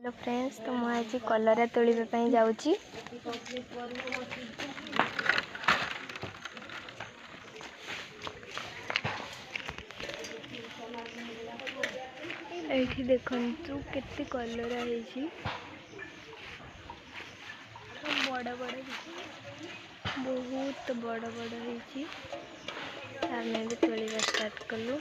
Hello friends, तो मुझे आज कलरा तोड़ापी जाऊँगी। एठी देखंतु केते कलरा है, बड़ बड़ बहुत बड़ बड़ है। आमे भी तोड़ा स्टार्ट कलु।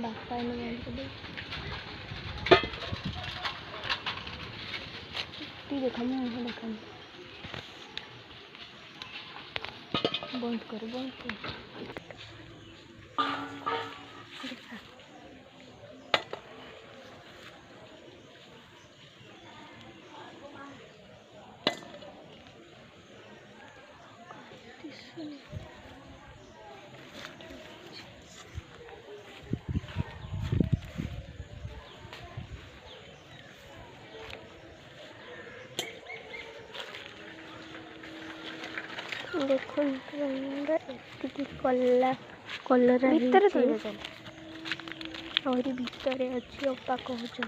बापा देखा बंद कर देखो कलरा भीतर और भीतर अच्छी अपा कहते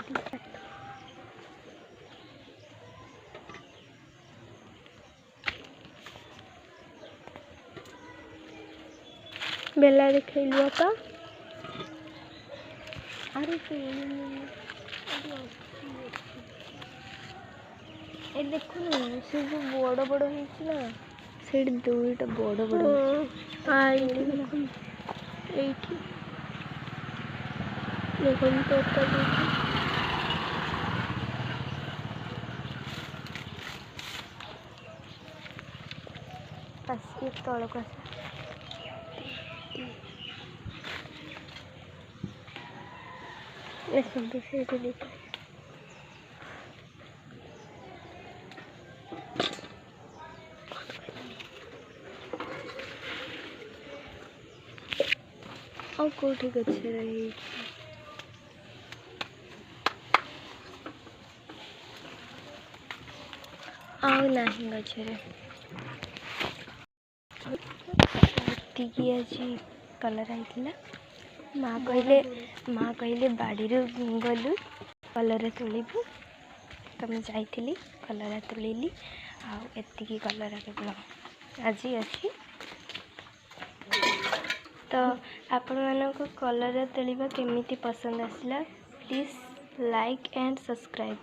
बेला देखलु अपा। अरे ए देखो से जो बड़ बड़ है से दुईटा बड़ बड़ देखो तो तलक और कौटी गच्छे रही नहीं गच्छे आज कलर आई माँ कहले बाड़ी गलु कलर तोड़बू तो मुझे जाइली कलर तोड़ली आती कलर केवल आज अच्छी। तो आपण मानक कलर तोड़वा केमिति पसंद आसला प्लीज लाइक एंड सब्सक्राइब।